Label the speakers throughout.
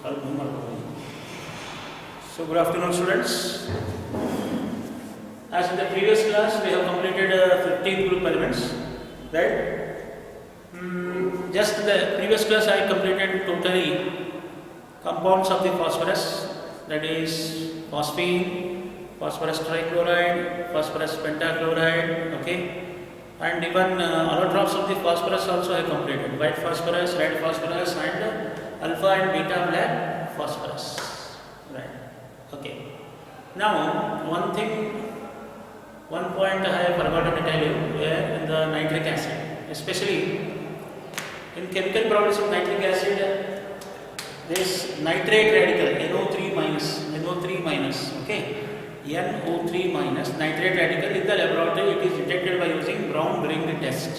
Speaker 1: So good afternoon, students. As in the previous class, we have completed 15 group elements, right? Just the previous class, I completed totally compounds of the phosphorus, that is phosphine, phosphorus trichloride, phosphorus pentachloride, okay? And even allotropes of the phosphorus also I completed, white phosphorus, red phosphorus, and alpha and beta black phosphorus, right? Okay. Now, one point I have forgotten to tell you, where in the nitric acid, especially in chemical properties of nitric acid, this nitrate radical NO3 minus, okay, NO3 minus nitrate radical in the laboratory it is detected by using brown ring test.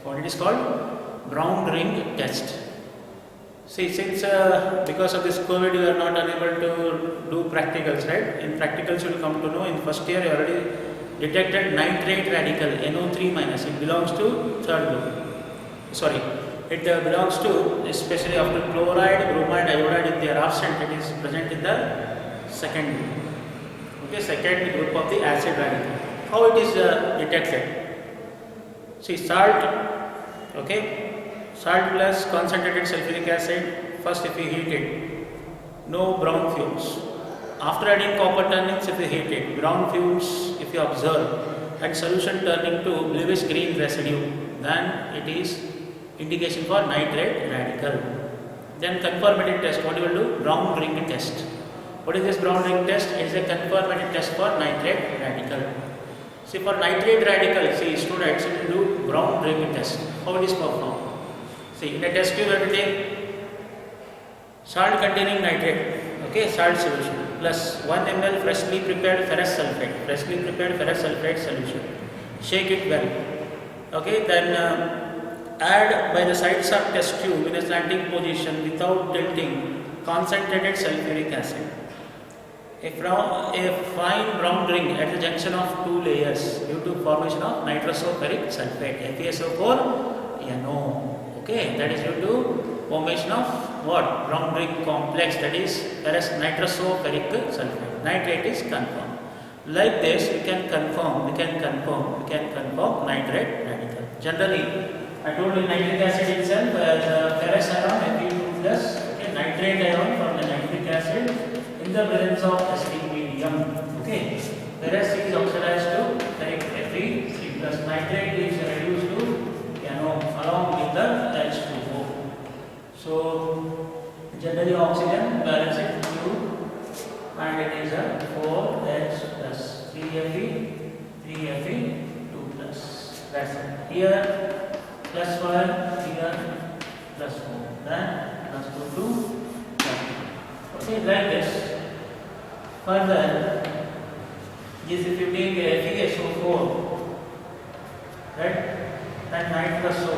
Speaker 1: What it is called? Brown ring test. See, since because of this COVID you are not unable to do practicals, right? In practicals you will come to know in first year you already detected nitrate radical NO3 minus. It belongs to third group. Sorry. It belongs to, especially after chloride, bromide, iodide, if they are absent, it is present in the second group. Okay, second group of the acid radical. How it is detected? See, salt, okay, salt plus concentrated sulfuric acid, first if you heat it, no brown fumes. After adding copper tannins, if you heat it, brown fumes if you observe, and solution turning to bluish green residue, then it is indication for nitrate radical. Then conformity test, what you will do? Brown ring test. What is this brown ring test? It is a conformity test for nitrate radical. See, for nitrate radical, see, students will do brown ring test. How it is performed? See, in a test tube you have to take salt containing nitrate, okay, salt solution, plus 1 ml freshly prepared ferrous sulfate solution. Shake it well, okay, then add by the sides of test tube in a slanting position without tilting concentrated sulfuric acid. A fine brown ring at the junction of two layers due to formation of nitrosoferric sulfate, FeSO4 NO. Okay, that is due to formation of what? Brown ring complex, that is ferrous nitrosoferric sulfate. Nitrate is confirmed. Like this, we can confirm nitrate radical. Generally, I told you nitric acid itself, the ferrous ion Fe2 plus, okay, nitrate ion from the nitric acid in the presence of acidic medium, okay. Whereas it is oxidized to Fe3 plus, nitrate is reduced to NO along with the H2O. So generally oxygen balance it to, and it is a 4H plus 3Fe2 plus. That's it. Here plus 1, here plus 4, then plus 2, plus 2. Okay, like this. Further, is if you take FeSO4, right, then nitroso,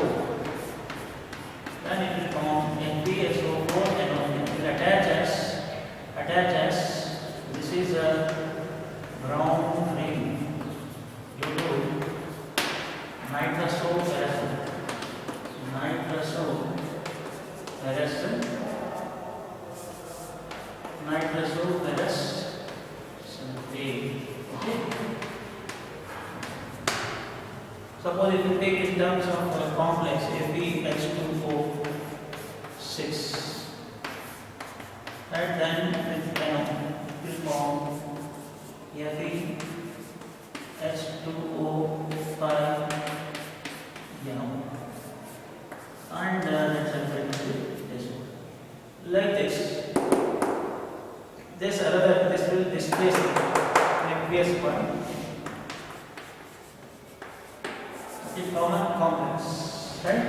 Speaker 1: then it will form FeSO4 and it will attach as this is a brown ring due to nitrosoferrous sulfate. Okay. Suppose if you take in terms of a complex FeH2O 6, right, then it will form FeH2O 5, and let's have this one. Like this. This will displace the previous one. It forms a complex, right?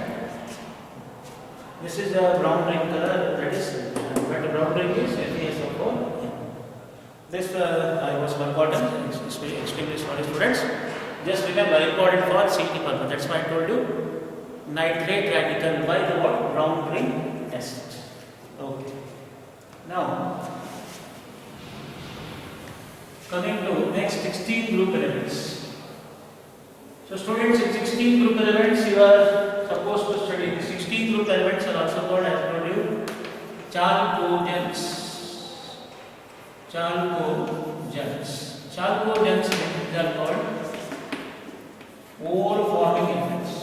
Speaker 1: This is a brown ring color, that is, but the brown ring is FeSO4. This I was forgotten, extremely sorry students. Just remember, important for CET purpose. That's why I told you. Nitrate radical by the what? Brown ring test. Okay. Now, coming to next 16 group elements. So students, in 16 group elements you are supposed to study. The 16 group elements are also called, as I told you, chalcogens. Chalcogens they are called ore forming elements.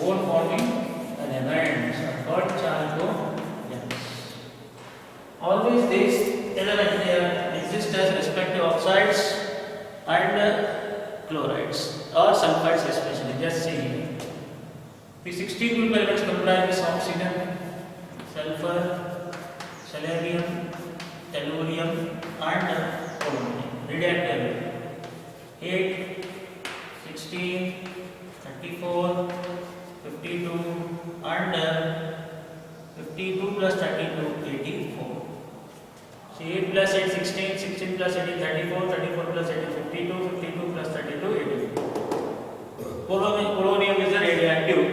Speaker 1: Ore forming elements are called chalcogens. Always these elements exist as respective oxides and chlorides or sulfides especially. Just see here. The 16 group elements comprise oxygen, sulfur, selenium, tellurium and polonium. Radioactive 8, 16, 34, 52 and 52 plus 32, 84. So 8 plus 8, 16, 16 plus 8 is 34, 34 plus 8 is 52, 52 plus 32, 84. Polonium is a radioactive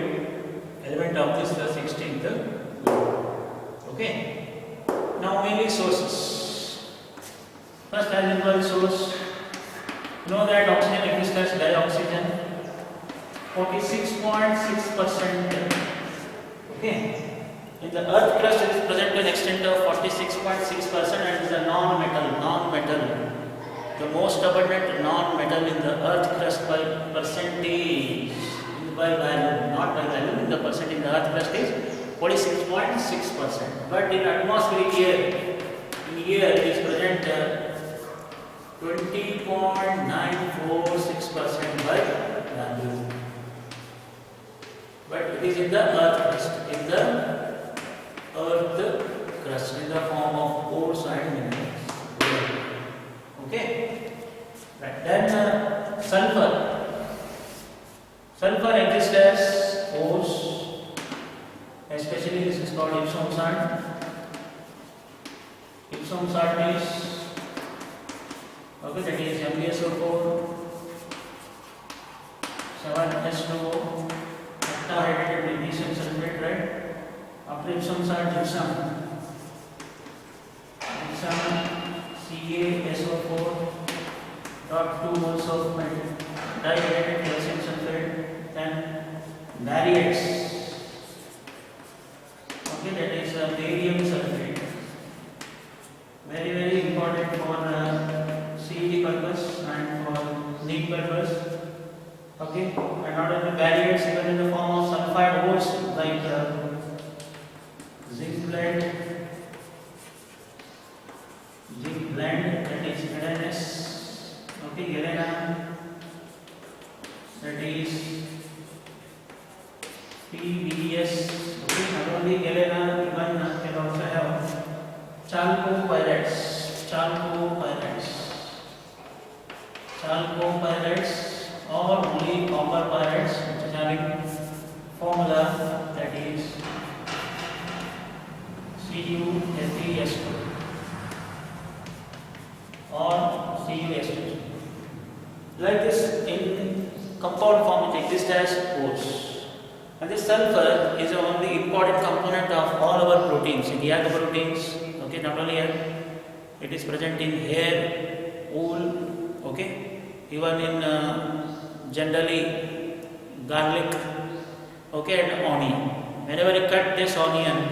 Speaker 1: element of this 16th group. Okay. Now mainly sources. First algebraic source. You know that oxygen exists as dioxygen. 46.6%. Okay. In the earth crust it is present to an extent of 46.6% and is a non-metal. The most abundant non-metal in the earth crust by percentage, by value, not by value, in the percent in the earth crust is 46.6%. But in atmospheric air, in air it is present 20.946% by value. But it is in the earth crust, in the form of ores and minerals. Okay. Right. Then sulfur. Sulfur exists as ores. Especially this is called Epsom salt. Epsom salt is okay, that is MgSO4, 7H2O, octahydrated magnesium sulfate, right? After Epsom salt, gypsum, CaSO4, dot 2 moles of dihydrated calcium sulfate, then barytes. Okay, that is barium sulfate. Very, very important for CED purpose and for NEET purpose. Okay, and not only barytes, even in the form of sulfide ores like zinc blende, that is LNS. Okay, galena, that is PBS. Okay, not only galena, even can also have chalcopyrites, or only copper pyrites, which is having formula that is CuSe2 or CuS2. Like this, in compound form it exists as ores. And this sulfur is the only important component of all our proteins, in the egg proteins. Okay, not only egg, it is present in hair, wool, okay, even in generally garlic, okay, and onion. Whenever you cut this onion,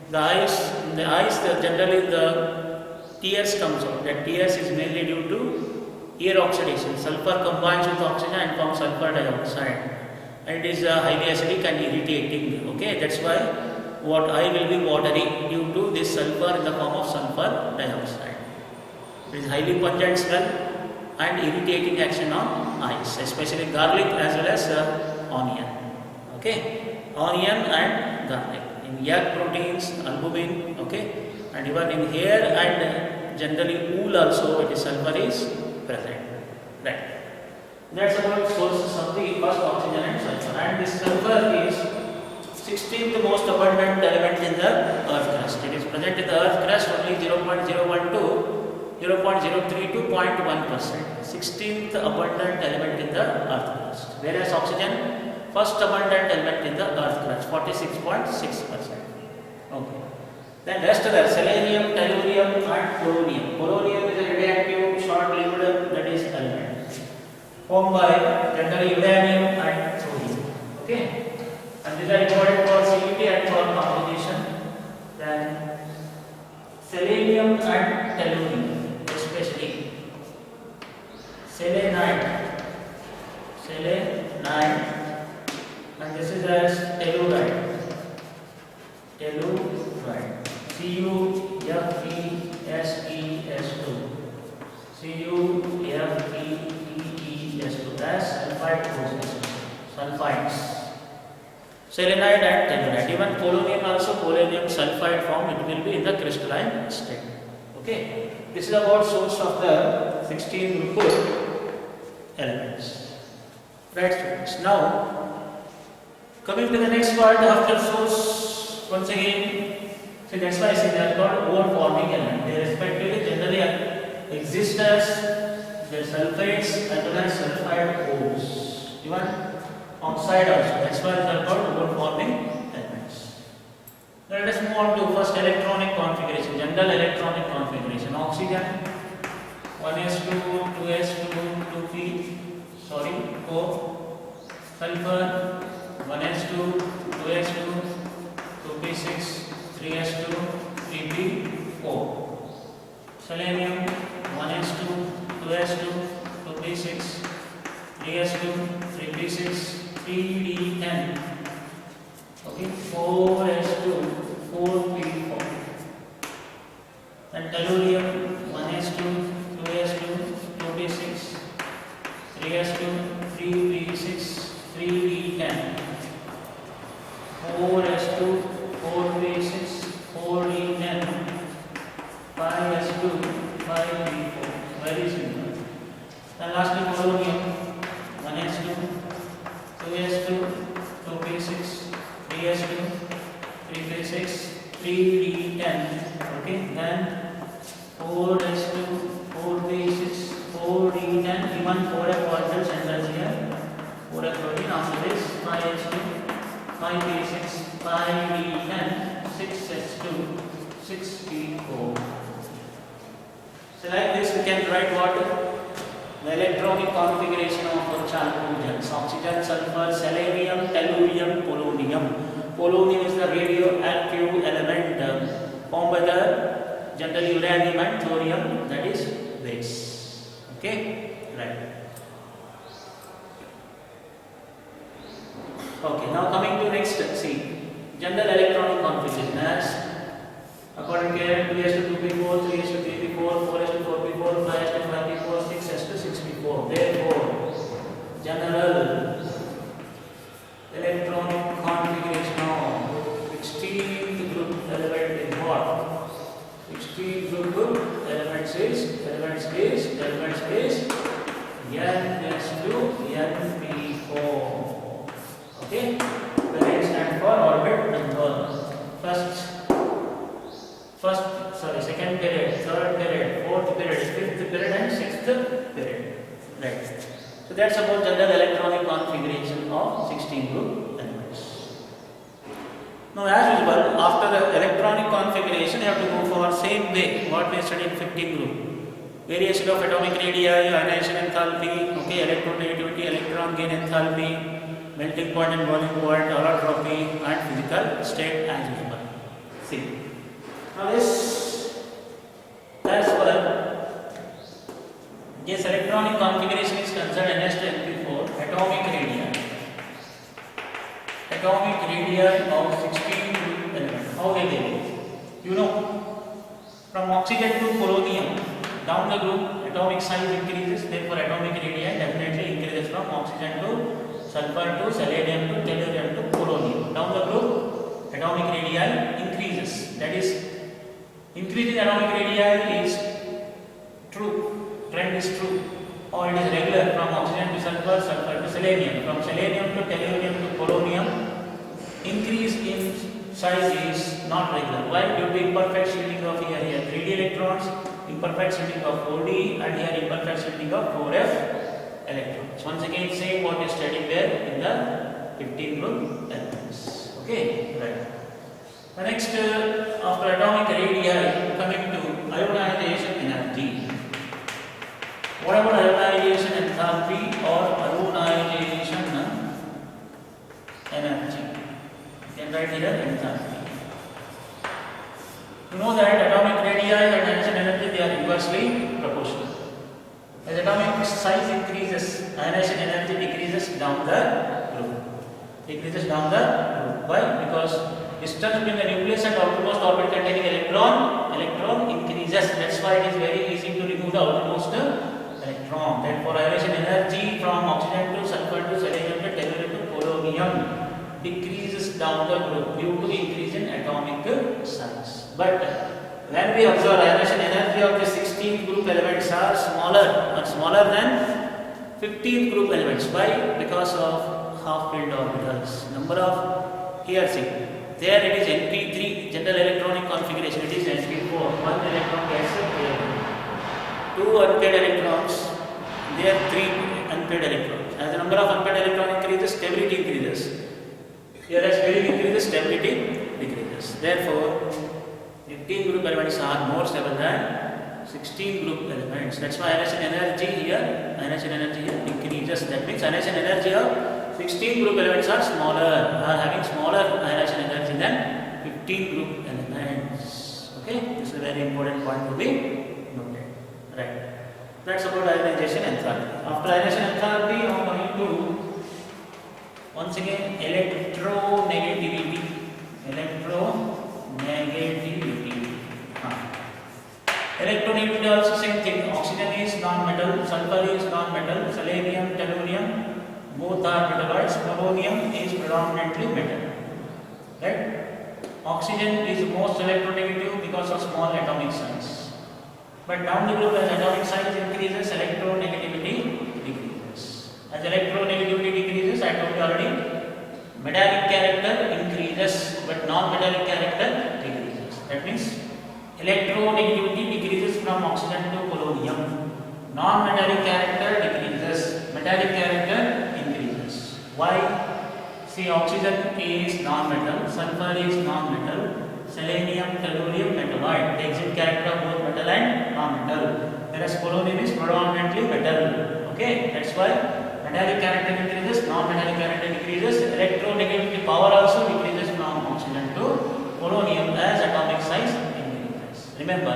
Speaker 1: the eyes, generally the tears comes out. That tears is mainly due to air oxidation. Sulfur combines with oxygen and forms sulfur dioxide. And it is highly acidic and irritating. Okay, that's why what eye will be watery due to this sulfur in the form of sulfur dioxide. It is highly pungent smell and irritating action on eyes, especially garlic as well as onion. Okay, onion and garlic. In egg proteins, albumin, okay, and even in hair and generally wool also, it is sulfur is present. Right. That's about sources of the first oxygen and sulfur. And this sulfur is 16th most abundant element in the earth crust. It is present in the earth crust only 0.012, 0.03 to 0.1%. 16th abundant element in the earth crust. Whereas oxygen, first abundant element in the earth crust, 46.6%. Okay. Then rest of the selenium, tellurium and polonium. Polonium is a radioactive short-lived, that is element, formed by generally uranium and thorium. Okay, and these are important for CVT and for composition. selenium and tellurium, especially selenite, and this is as telluride, CuFeS2, CuFeES2, as sulfide processes, sulfides. Selenide and telluride. Even polonium also, polonium sulfide form, it will be in the crystalline state. Okay. This is about source of the 16 group elements. Right, students. Now, coming to the next part after source, once again, so that's why I say they are called ore forming element. They respectively generally exist as the sulfides as well as sulfide ores. Even oxide also. That's why they are called ore forming elements. Now let us move on to first electronic configuration, general electronic configuration. Oxygen 1s2, 2s2, 4. Sulfur 1s2, 2s2, 2p6, 3s2, 3p4. Selenium 1s2, 2s2, 2p6, 3s2, 3p6, 3d10. Okay, 4s2, 4p4. And tellurium 1s2, 2s2, 2p6, 3s2, 3p6, 3d10. 4s2, 4p6, 4d10. 5s2, 5p4. Very simple. And lastly, polonium 1s2, 2s2, 2p6, 3s2, 3p6, 3d10. Okay, then 4s2, 4p6, 4d10. Even 4f orbitals enters here. 4f protein. After this, 5s2, 5p6, 5d10, 6s2, 6p4. So like this we can write what? The electronic configuration of chalcogens: oxygen, sulfur, selenium, tellurium, polonium. Polonium is the radioactive element formed by the generally uranium and thorium, that is base. Okay, right. Okay, now coming to next, see, general electronic configuration as according to 2s to 2p4, 3s to 3p4, 4s to 4p4, 5s to 5p4, 6s to 6p4. Therefore, general electronic configuration of 16th group element is what? 16th group elements is Ns to Np4. Okay, the name stands for orbit number. Second period, third period, fourth period, fifth period, and sixth period. Right. So that's about general electronic configuration of 16 group elements. Now, as usual, after the electronic configuration, you have to go for same way what we studied in 15 group. Variation of atomic radii, ionization enthalpy, okay, electronegativity, electron gain enthalpy, melting point and boiling point, holotropy, and physical state as usual. See. Now this, as far as this electronic configuration is concerned, Ns to Np4, atomic radii of 16 elements. How they vary? You know, from oxygen to polonium, down the group, atomic size increases, therefore atomic radii definitely increases from oxygen to sulfur to selenium to tellurium to polonium. Down the group, atomic radii increases. That is, increasing atomic radii is true, trend is true, or it is regular from oxygen to sulfur, sulfur to selenium, from selenium to tellurium to polonium. Increase in size is not regular. Why? Due to imperfect shielding of here 3d electrons, imperfect shielding of 4d, and here imperfect shielding of 4f electrons. Once again, same what is studied there in the 15 group elements. Okay, right. The next, after atomic radii, coming to ionization energy. What about ionization enthalpy or ionization energy? You can write here enthalpy. You know that atomic radii and ionization energy decreases down the group. Decreases down the group. Why? Because distance between the nucleus and outermost orbit containing electron increases. That's why it is very easy to remove the outermost electron. Therefore, ionization energy from oxygen to sulfur to selenium to tellurium to polonium decreases down the group due to increase in atomic size. But when we observe ionization energy of the 16th group elements are smaller than 15th group elements. Why? Because of half-filled orbitals. Number of, here see, there it is NP3 general electronic configuration. It is NP4. One electron gets there. Two unpaired electrons. There are three unpaired electrons. As the number of unpaired electrons increases, stability increases. Here as stability increases, stability decreases. Therefore, 15 group elements are more stable than 16 group elements. That's why ionization energy here decreases. That means ionization energy of 16 group elements are having smaller ionization energy than 15 group elements. Okay, this is a very important point to be noted. Right. That's about ionization enthalpy. After ionization enthalpy, I am coming to once again electronegativity. Electronegativity also same thing. Oxygen is non-metal, sulfur is non-metal, selenium, tellurium both are metalloids. Polonium is predominantly metal. Right? Oxygen is most electronegative because of small atomic size. But down the group, as atomic size increases, electronegativity decreases. As electronegativity decreases, I told you already, metallic character increases, but non-metallic character decreases. That means electronegativity decreases from oxygen to polonium. Non-metallic character decreases, metallic character increases. Why? See, oxygen is non-metal, sulfur is non-metal, selenium, tellurium, metalloid. The exit character of both metal and non-metal. Whereas polonium is predominantly metal. Okay, that's why metallic character increases, non-metallic character decreases. Electronegativity power also decreases from oxygen to polonium as atomic size increases. Remember,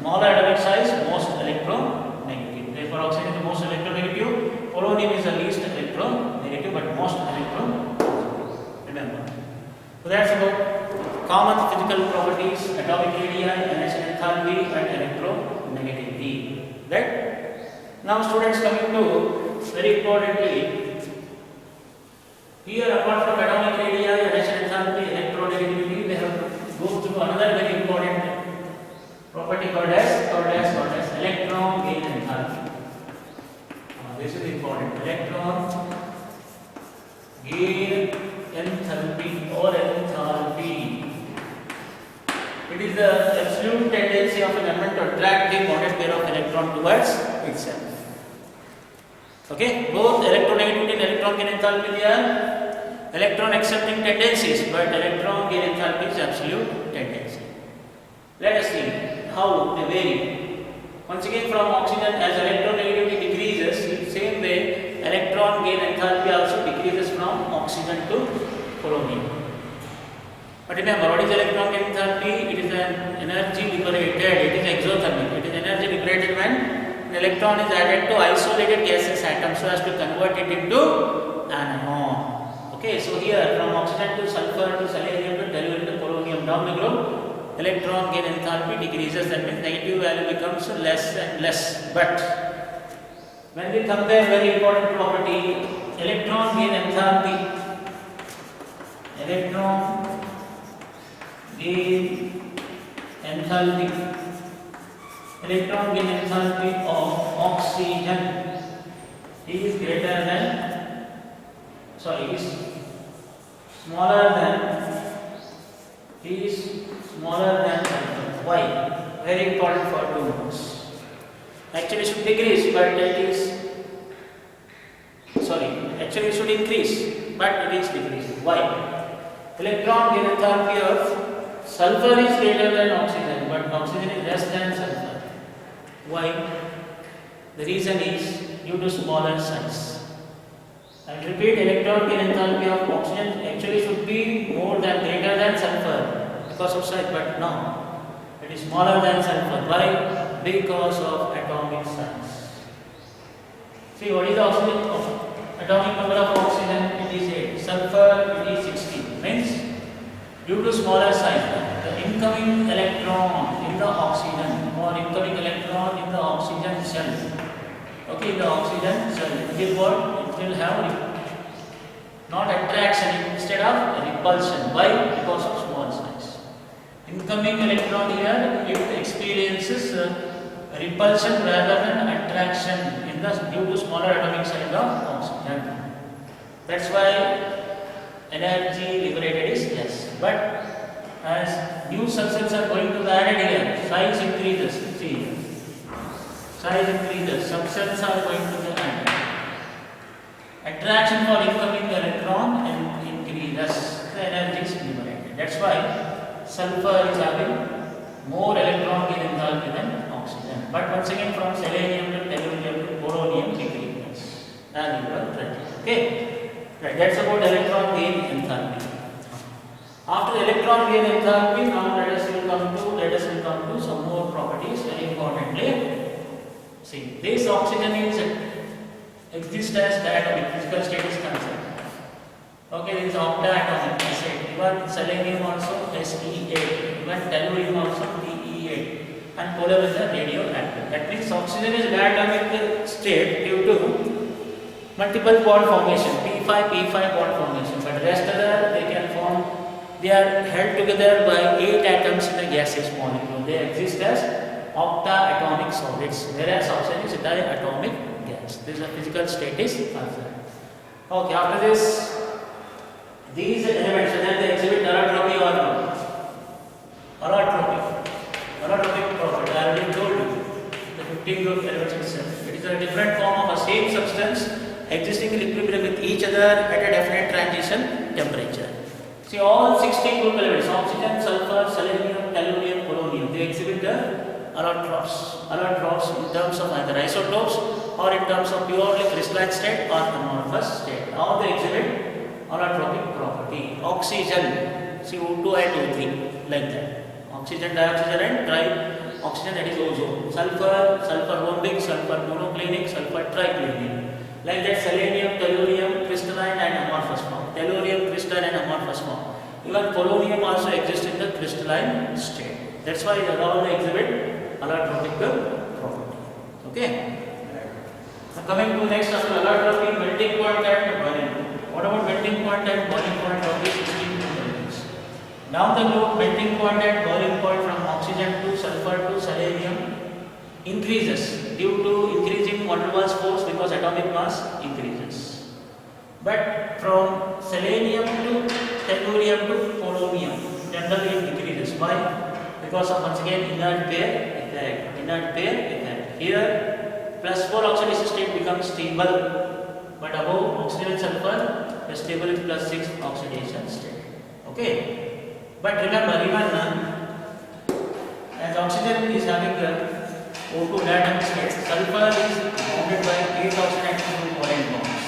Speaker 1: smaller atomic size, most electronegative. Therefore, oxygen is the most electronegative. Polonium is the least electronegative, but most electronegative. Remember. So that's about common physical properties, atomic radii, ionization enthalpy, and electronegativity. Right? Now, students, coming to very importantly, here apart from atomic radii, ionization enthalpy, electronegativity, we have to go through another very important property called as electron gain enthalpy. This is important. Electron gain enthalpy or enthalpy. It is the absolute tendency of an element to attract the bonded pair of electron towards itself. Okay, both electronegativity and electron gain enthalpy, they are electron accepting tendencies, but electron gain enthalpy is absolute tendency. Let us see how they vary. Once again, from oxygen, as electronegativity decreases, same way electron gain enthalpy also decreases from oxygen to polonium. But remember, what is electron gain enthalpy? It is an energy liberated, it is exothermic. It is energy liberated when an electron is added to isolated gaseous atom so as to convert it into anion. Okay, so here from oxygen to sulfur to selenium to tellurium to polonium down the group, electron gain enthalpy decreases. That means negative value becomes less and less. But when we compare very important property, electron gain enthalpy of oxygen is smaller than sulfur. Why? Very important for 2 notes. Actually it should decrease, but it should increase, but it is decreasing. Why? Electron gain enthalpy of sulfur is greater than oxygen, but oxygen is less than sulfur. Why? The reason is due to smaller size. I repeat, electron gain enthalpy of oxygen actually should be more than greater than sulfur because of size, but no, it is smaller than sulfur. Why? Because of atomic size. See, what is the oxygen atomic number of oxygen? It is 8. Sulfur, it is 16. Means due to smaller size, the incoming electron in the oxygen or incoming electron in the oxygen shell. Okay, in the oxygen shell, it will what? It will have not attraction instead of repulsion. Why? Because of small size. Incoming electron here, it experiences repulsion rather than attraction in the due to smaller atomic size of oxygen. That's why energy liberated is less. But as new substances are going to be added here, size increases. See, size increases, substances are going to be added. Attraction for incoming electron and increases, the energy is liberated. That's why sulfur is having more electron gain enthalpy than oxygen. But once again, from selenium to tellurium to polonium decreases. As you are ready. Okay? Right, that's about electron gain enthalpy. After electron gain enthalpy, now let us come to some more properties. Very importantly, see, this oxygen exists as diatomic, physical state is concerned. Okay, this is octaatomic, I said. Even selenium also Se8, even tellurium also Te8, and polar is a radioactive. That means oxygen is diatomic state due to multiple bond formation, P5 bond formation. But rest other they are held together by 8 atoms in a gaseous molecule. They exist as octaatomic solids, whereas oxygen is a diatomic gas. This is a physical state is concerned. Okay, after this, these elements, whether they exhibit allotropy or not. Allotropic property, I already told you. The 15 group elements itself. It is a different form of a same substance existing in equilibrium with each other at a definite transition temperature. See, all 16 group elements, oxygen, sulfur, selenium, tellurium, polonium, they exhibit the allotropes in terms of either isotopes or in terms of purely crystalline state or amorphous state. All they exhibit allotropic property. Oxygen, see O2 and O3, like that. Oxygen, dioxygen and tri-oxygen, that is ozone. Sulfur, sulfur rhombic, sulfur monoclinic, sulfur triclinic. Like that, selenium, tellurium, crystalline and amorphous form. Tellurium, crystalline and amorphous form. Even polonium also exists in the crystalline state. That's why they all exhibit allotropic property. Okay. Now coming to next after allotropy, melting point and boiling point. What about melting point and boiling point of these 16 elements? Down the loop, melting point and boiling point from oxygen to sulfur to selenium increases due to increasing van der Waals force because atomic mass increases. But from selenium to tellurium to polonium, generally it decreases. Why? Because of once again inert pair effect. Here +4 oxidation state becomes stable, but above oxygen and sulfur the stable is +6 oxidation state. Okay, but remember, even as oxygen is having the O2 diatomic state, sulfur is bounded by 8 oxygen and 2 covalent bonds.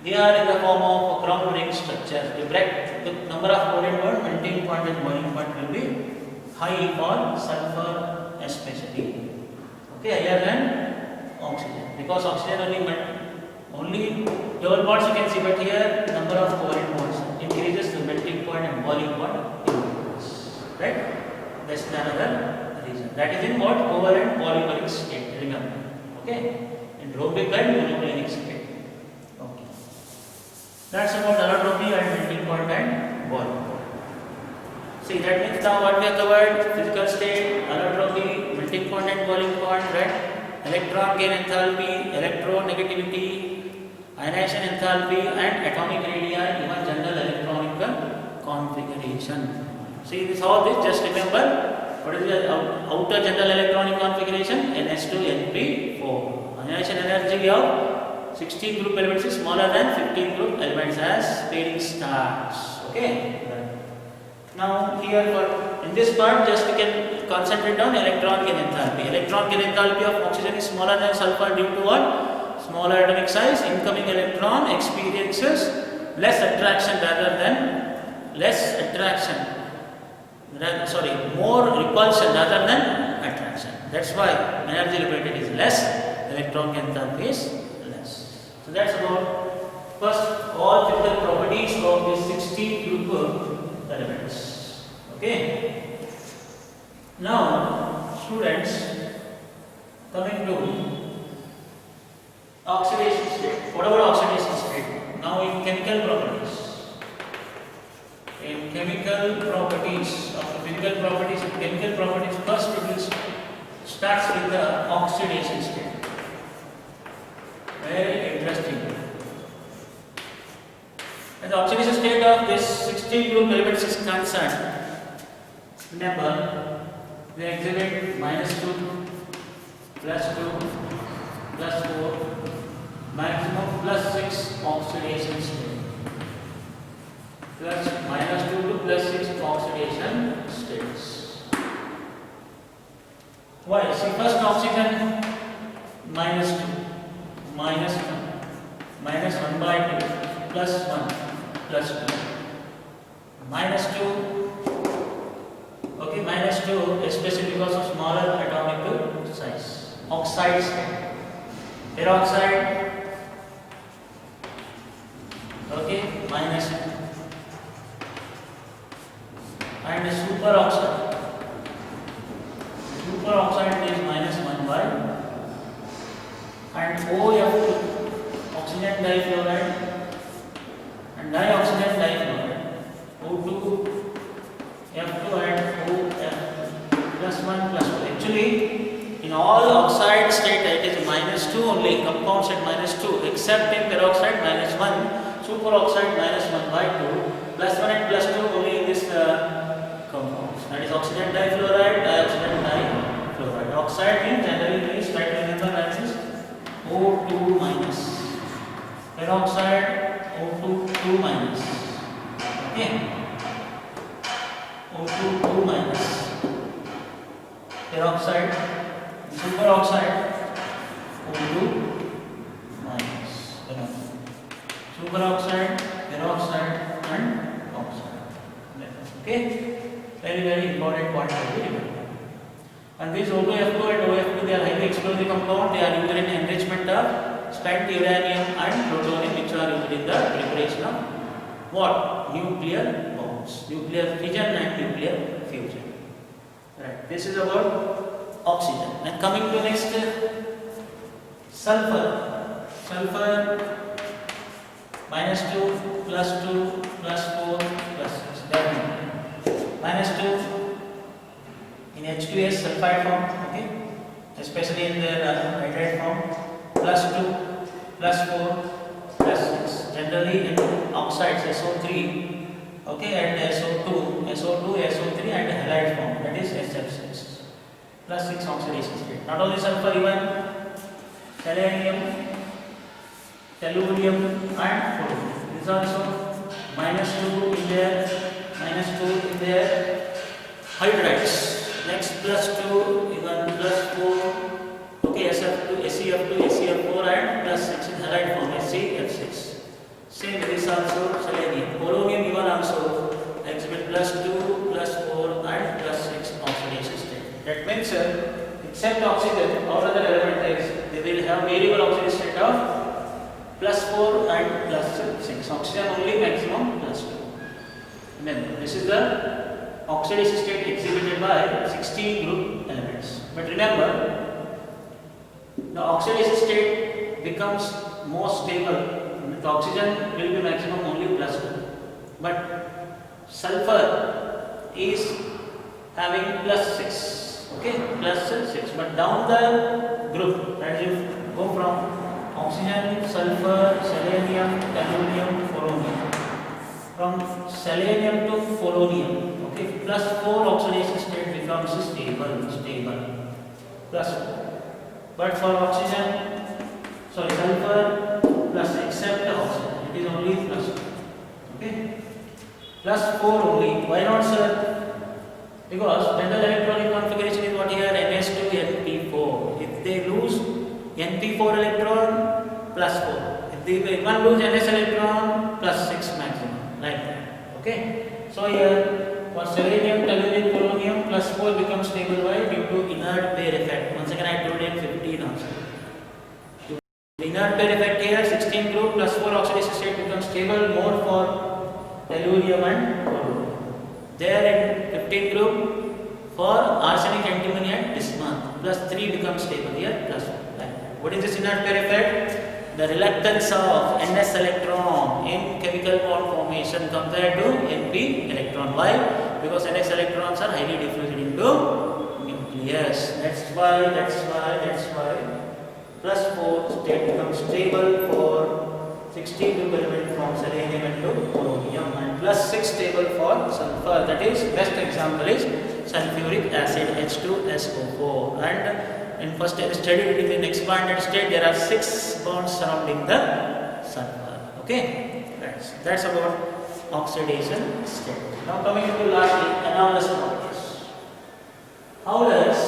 Speaker 1: They are in the form of a crown ring structure. The number of covalent bonds, melting point and boiling point will be high for sulfur especially. Okay, higher than oxygen, because oxygen only double bonds you can see, but here number of covalent bonds increases, the melting point and boiling point increases. Right? That's another reason. That is in what? Covalent polymeric state. Remember. Okay? In rhombic and monoclinic state. Okay. That's about allotropy and melting point and boiling point. See, that means now what we have covered: physical state, allotropy, melting point and boiling point, right? Electron gain enthalpy, electronegativity, ionization enthalpy, and atomic radii, even general electronic configuration. See this, all this, just remember what is the outer general electronic configuration? Ns2np4. Ionization energy of 16 group elements is smaller than 15 group elements as fading stars. Okay. Now here in this part, just we can concentrate on electron gain enthalpy. Electron gain enthalpy of oxygen is smaller than sulfur due to what? Smaller atomic size. Incoming electron experiences more repulsion rather than attraction. That's why energy liberated is less. electron content is less. So that's about first all physical properties of these 16 group elements. Okay. Now, students, coming to oxidation state. What about oxidation state? Now in chemical properties. In chemical properties of the physical properties of chemical properties, first it will starts with the oxidation state. Very interesting. And the oxidation state of this 16 group elements is concerned. Remember, they exhibit -2, +2, +4, maximum +6 oxidation state. -2 to +6 oxidation states. Why? See, first oxygen -2, -1, -1/2, +1, +2, -2. Okay, -2, especially because of smaller atomic size. Oxide state. Peroxide. Okay, -2. And superoxide. Superoxide is -1/, and OF2, oxygen difluoride, and dioxygen difluoride, O2, F2 and OF, +1, +2. Actually, in all oxide state it is -2 only, compounds at -2, except in peroxide -1, superoxide -1/2, +1 and +2 only in this compounds. That is oxygen difluoride, dioxygen difluoride. Oxide means generally please try to remember that is O2 minus. Peroxide O2 2 minus. Okay. O2 2 minus. Peroxide, superoxide O2 minus. Superoxide, peroxide and oxide. Okay. Very important point to remember. And these O2, F2 and OF2, they are highly explosive compound. They are used in enrichment of spent uranium and plutonium, which are used in the preparation of what? Nuclear bombs, nuclear fission and nuclear fusion. Right. This is about oxygen. And coming to next, sulfur. Sulfur -2, +2, +4, +6. That means -2 in H2S sulfide form, okay, especially in the hydride form, +2, +4, +6. Generally in oxides SO3, okay, and SO2, SO3 and halide form, that is SF6, +6 oxidation state. Not only sulfur, even selenium, tellurium and fluorine. This is also -2 in there. -2 in their hydrides. Next +2, even +4. Okay, SF2, SeF2, SeF4 and +6 in halide form, SeF6. Same with this also selenium. Polonium even also exhibit +2, +4 and +6 oxidation state. That means except oxygen, all other elements they will have variable oxidation state of +4 and +6. Oxygen only maximum +2. Remember, this is the oxidation state exhibited by 16 group elements. But remember, the oxidation state becomes more stable. The oxygen will be maximum only +2. But sulfur is having +6. Okay, +6. But down the group, that is, go from oxygen, sulfur, selenium, tellurium, polonium. From selenium to polonium, okay, +4 oxidation state becomes stable, +4. But for oxygen, sulfur, plus except oxygen, it is only +2. Okay, +4 only. Why not, sir? Because general electronic configuration is what here, NS2, NP4. If they lose NP4 electron, +4. If they one lose NS electron, +6 maximum. Like that. Okay. So here for selenium, tellurium, polonium, +4 becomes stable. Why? Due to inert pair effect. Once again I told you in 15 also. inert pair effect here, 16 group plus 4 oxidation state becomes stable more for tellurium and polonium. There in 15 group for arsenic, antimony and bismuth plus 3 becomes stable here plus 1. What is this inert pair effect? The reluctance of Ns electron in chemical bond formation compared to Np electron. Why? Because Ns electrons are highly diffused into nucleus. That's why plus 4 state becomes stable for 16 group element from selenium and polonium, and plus 6 stable for sulfur. That is, best example is sulfuric acid H2SO4. And in first steady in expanded state there are 6 bonds surrounding the sulfur. Okay, that's about oxidation state. Now coming to lastly anomalous properties. How does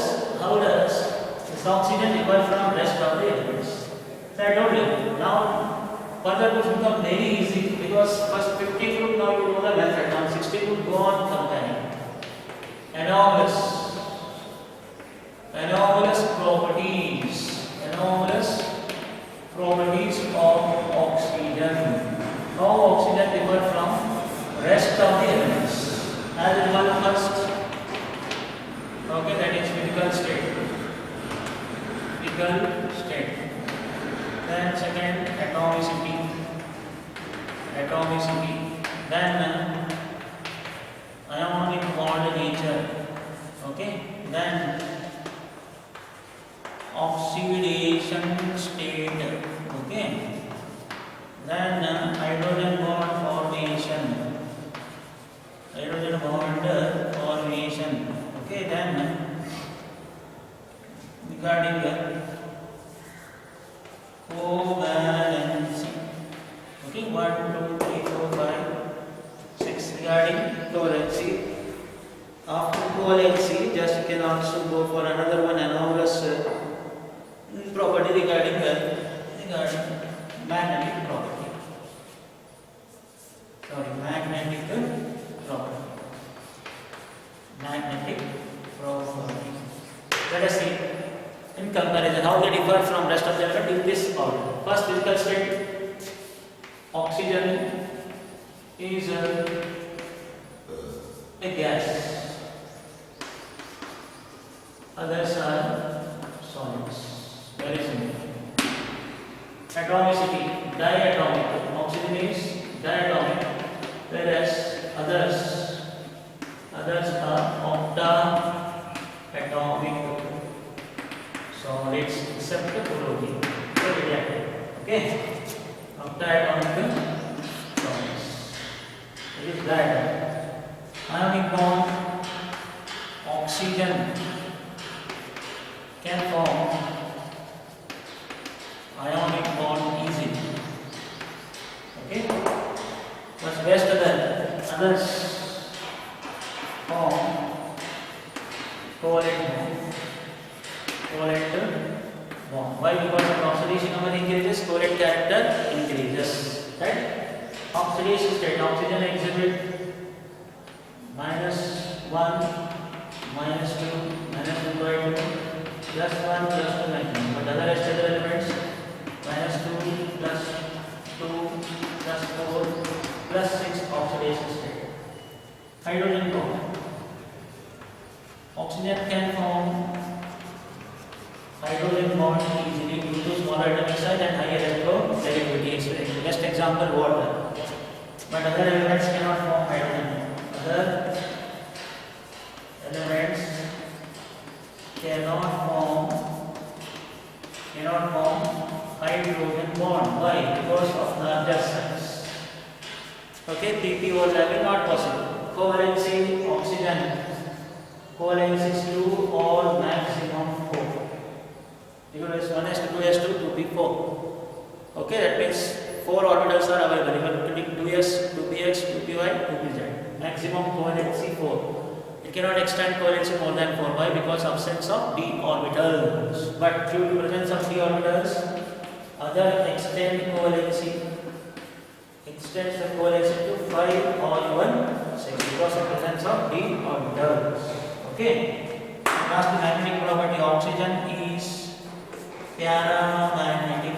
Speaker 1: this oxygen differ from rest of the elements? So I told you. Now further to become very easy because first 50 group now you know the method. Now 60 group go on comparing. Anomalous properties of oxygen. How oxygen differ from rest of the elements? As one first, okay, that is physical state. Then second, atomicity. Then ionic bond nature. Okay. Then oxidation state. Okay. Then hydrogen bond formation. Okay. Then regarding covalency. Okay. 1, 2, 3, 4, 5, 6. Regarding covalency. After covalency, just you can also go for another one anomalous property regarding magnetic property. Magnetic property. Let us see in comparison how they differ from rest of the element in this order. First, physical state. Oxygen is a gas. Others are solids. Very simple. Atomicity, diatomic. Oxygen is diatomic, whereas others are octaatomic solids except polonium. Okay, octaatomic solids. It is diatomic. Ionic bond. Oxygen can form ionic bond easily. Okay, but best others form covalent bond. Why? Because of oxidation number increases, covalent character increases. Right? Oxidation state. Oxygen exhibit -1, -2, -2/2. +1, +2 maximum, but other stable elements -2, +2, +4, +6 oxidation state. Hydrogen bond. Oxygen can form hydrogen bond easily due to smaller atomic size and higher electronegativity. Best example, water. But other elements cannot form hydrogen bond. Other elements cannot form hydrogen bond. Why? Because of larger size. Okay, PP overlapping not possible. Covalency, oxygen. Covalency is 2 or maximum 4. Because 1s2, 2s2, 2p4. Okay, that means 4 orbitals are available. 2s, 2px, 2py, 2pz. Maximum covalency 4. It cannot extend covalency more than 4. Why? Because absence of d orbitals. But due to presence of d orbitals, other extends the covalency to 5 or even 6 because of presence of d orbitals. Okay. Last, the magnetic property. Oxygen is paramagnetic.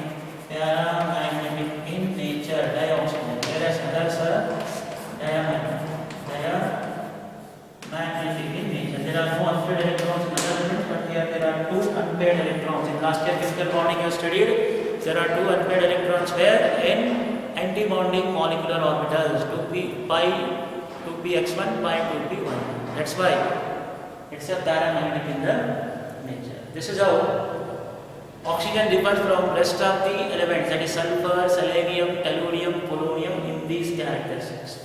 Speaker 1: paramagnetic in nature, dioxygen, whereas others are diamagnetic in nature. There are no unpaired electrons in other elements, but here there are two unpaired electrons. In last year chemical bonding you studied, there are two unpaired electrons where in anti-bonding molecular orbitals, 2px1, pi 2p1. That's why it's a paramagnetic in the nature. This is how oxygen differs from rest of the elements, that is sulfur, selenium, tellurium, polonium in these characteristics.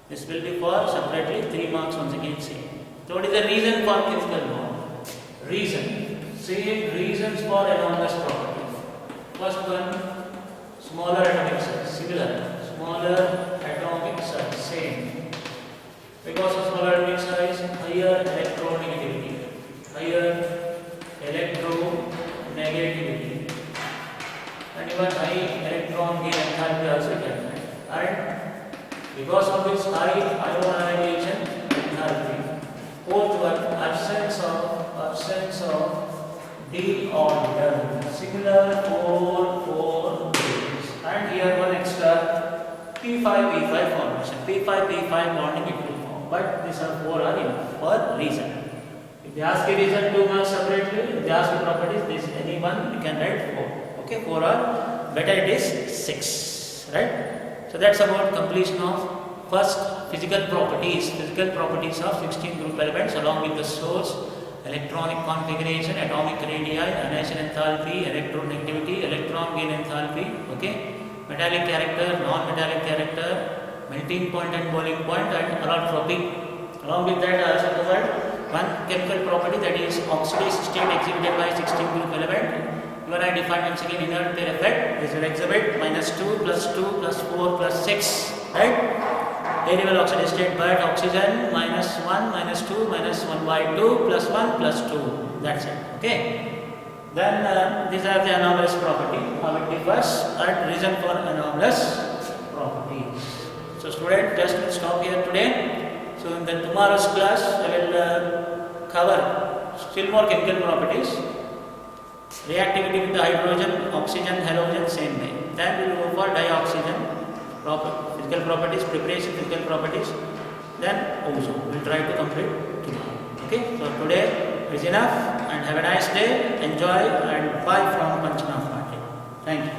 Speaker 1: This will be for separately 3 marks once again same. So what is the reason for chemical bond? Reason. Same reasons for anomalous properties. First one, smaller atomic size. Similar. Smaller atomic size. Same. Because of smaller atomic size, higher electronegativity. Higher electronegativity. And even high electron gain enthalpy also can be. And because of its high ionization enthalpy. Fourth one, absence of d orbital. Similar 4 and here one extra p5p5 formation. p5p5 bonding it will form. But these are 4 are enough for reason. If they ask a reason 2 marks separately, if they ask the properties, this any one you can write 4. Okay, 4 are better, it is 6. Right? So that's about completion of first physical properties of 16 group elements along with the source, electronic configuration, atomic radii, ionization enthalpy, electronegativity, electron gain enthalpy, okay, metallic character, non-metallic character, melting point and boiling point, and allotropy. Along with that I also covered one chemical property, that is oxidation state exhibited by 16 group element. Here I define once again inert pair effect. This will exhibit -2 +2 +4 +6, right? Variable oxidation state, but oxygen -1 -2 -1/2 +1 +2. That's it. Okay. Then these are the anomalous property. How it differs and reason for anomalous properties. So student, just stop here today. So in the tomorrow's class I will cover still more chemical properties. Reactivity with the hydrogen, oxygen, halogen, same way. Then we will go for dioxygen, physical properties, preparation, physical properties. Then ozone. We will try to complete tomorrow. Okay. So today is enough and have a nice day. Enjoy and bye from Panchanath Martin. Thank you.